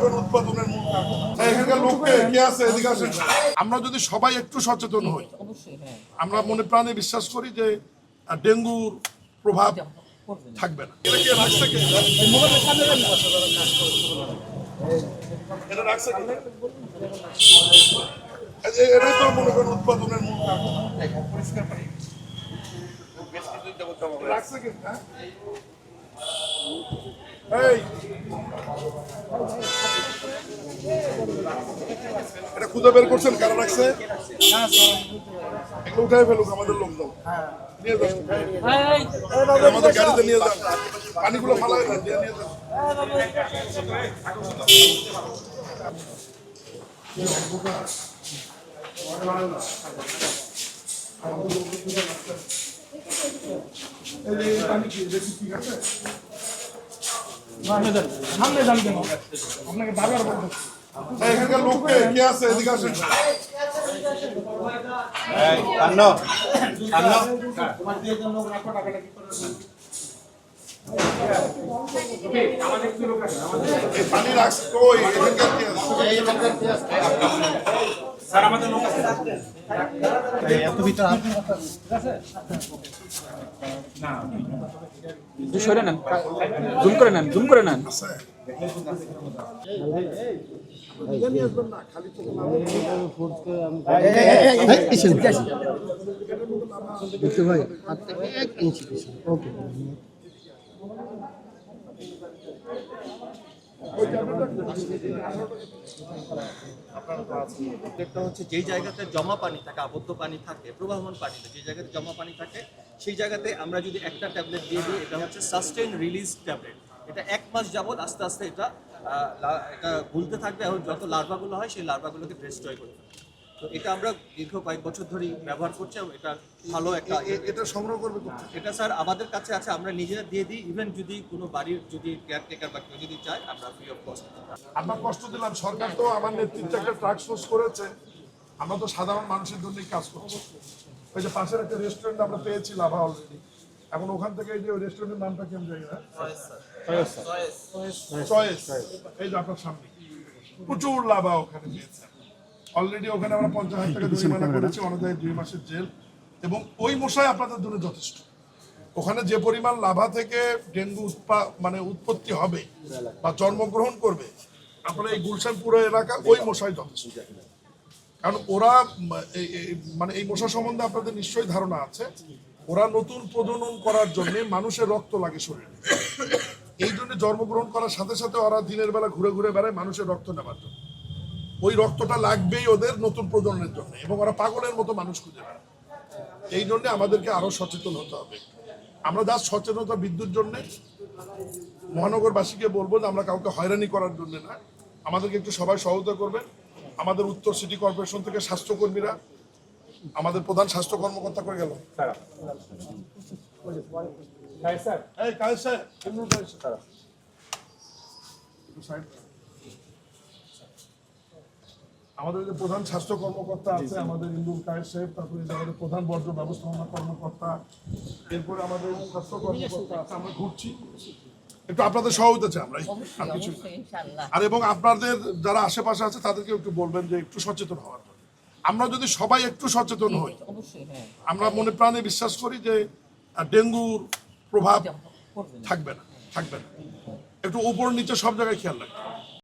করেন উৎপাদনের মূল কারণ। এখানকার লোককে কে আছে এদিকে আসেন। আমরা যদি সবাই একটু সচেতন হই, আমরা মনে প্রাণে বিশ্বাস করি যে ডেঙ্গুর প্রভাব থাকবে না। এটা কে রাখছে কে? এটা রাখছে কে? এটাই তো মনে করেন উৎপাদনের মূল কারণ। পরিষ্কার পানি রাখছে কে? এই এটা খুঁজে বের করছেন কারা রাখছে? এগুলো উঠাই ফেলুক আমাদের লোকজন, নিয়ে যান আমাদের গাড়িতে নিয়ে যান, পানিগুলো ফালাই না, দিয়ে নিয়ে যান। সামনে যান কেন? আপনাকে বারবার বলবো এখানকার লোককে কে আছে এদিকে আসেন। পানি রাখছে কই? এখানকার কে আছে? স্যার আমাদের লোক আছে এত ভিতর সরে নেন, জুম করে নেন, জুম করে নেন। আছে একটা হচ্ছে যেই জায়গাতে জমা পানি থাকে, আবদ্ধ পানি থাকে, প্রবাহমান পানি যে জায়গাতে জমা পানি থাকে সেই জায়গাতে আমরা যদি একটা ট্যাবলেট দিয়ে দিই, এটা হচ্ছে সাস্টেইন রিলিজ ট্যাবলেট। এটা 1 মাস যাবত আস্তে আস্তে এটা ভুলতে থাকবে এবং যত লার্ভাগুলো হয় সেই লার্ভাগুলোকে ডিস্ট্রয় করে ফেলবে। তো এটা আমরা দীর্ঘ কয়েক বছর ধরেই ব্যবহার করছি এবং এটা ভালো একটা এটা সংগ্রহ করবে কোথায়? এটা স্যার আমাদের কাছে আছে, আমরা নিজেরা দিয়ে দিই। ইভেন যদি কোনো বাড়ির যদি কেয়ারটেকার বা কেউ যদি চায় আমরা ফ্রি অফ কস্ট। আমরা কষ্ট দিলাম, সরকার তো আমার নেতৃত্বে একটা টাস্ক ফোর্স করেছে, আমরা তো সাধারণ মানুষের জন্যই কাজ করছি। ওই যে পাশের একটা রেস্টুরেন্ট আমরা পেয়েছি লাভা অলরেডি, এখন ওখান থেকে এই যে ওই রেস্টুরেন্টের নামটা কেমন জানি না, চয়েস, এই যে আপনার সামনে প্রচুর লাভা ওখানে পেয়েছে অলরেডি। ওখানে আমরা 50,000 টাকা জরিমানা করেছি, অনুযায়ী 2 মাসের জেল, এবং ওই মশাই আপনাদের জন্য যথেষ্ট। ওখানে যে পরিমাণ লাভা থেকে ডেঙ্গু উৎপত্তি হবে বা জন্মগ্রহণ করবে, আপনারা এই গুলশান পুরো এলাকা ওই মশাই যথেষ্ট। কারণ ওরা এই মশা সম্বন্ধে আপনাদের নিশ্চয়ই ধারণা আছে, ওরা নতুন প্রজনন করার জন্য মানুষের রক্ত লাগে শরীরে। এই জন্য জন্মগ্রহণ করার সাথে সাথে ওরা দিনের বেলা ঘুরে ঘুরে বেড়ায় মানুষের রক্ত নেবার জন্য। ওই রক্তটা লাগবেই ওদের নতুন প্রজননের জন্য, এবং ওরা পাগলের মতো মানুষ খুঁজে বেড়ায়। এই জন্য আমাদেরকে আরো সচেতন হতে হবে। আমরা যা সচেতনতা বৃদ্ধির জন্য মহানগরবাসীকে বলবো যে আমরা কাউকে হয়রানি করার জন্য না, আমাদেরকে একটু সবাই সহায়তা করবেন। আমাদের উত্তর সিটি কর্পোরেশন থেকে স্বাস্থ্যকর্মীরা, আমাদের প্রধান স্বাস্থ্য কর্মকর্তা করে গেল আমাদের যে প্রধান স্বাস্থ্য কর্মকর্তা আছে আমাদের ইন্দুল কায়েস সাহেব, তারপরে আমাদের প্রধান বর্জ্য ব্যবস্থাপনা কর্মকর্তা, এরপরে আমাদের স্বাস্থ্য কর্মকর্তা আছে। আমরা ঘুরছি, একটু আপনাদের সহায়তা চাই আমরা, আর কিছু। আর এবং আপনাদের যারা আশেপাশে আছে তাদেরকে একটু বলবেন যে একটু সচেতন হওয়ার জন্য। আমরা যদি সবাই একটু সচেতন হই, আমরা মনে প্রাণে বিশ্বাস করি যে ডেঙ্গুর প্রভাব থাকবে না। একটু উপর নিচে সব জায়গায় খেয়াল রাখবেন।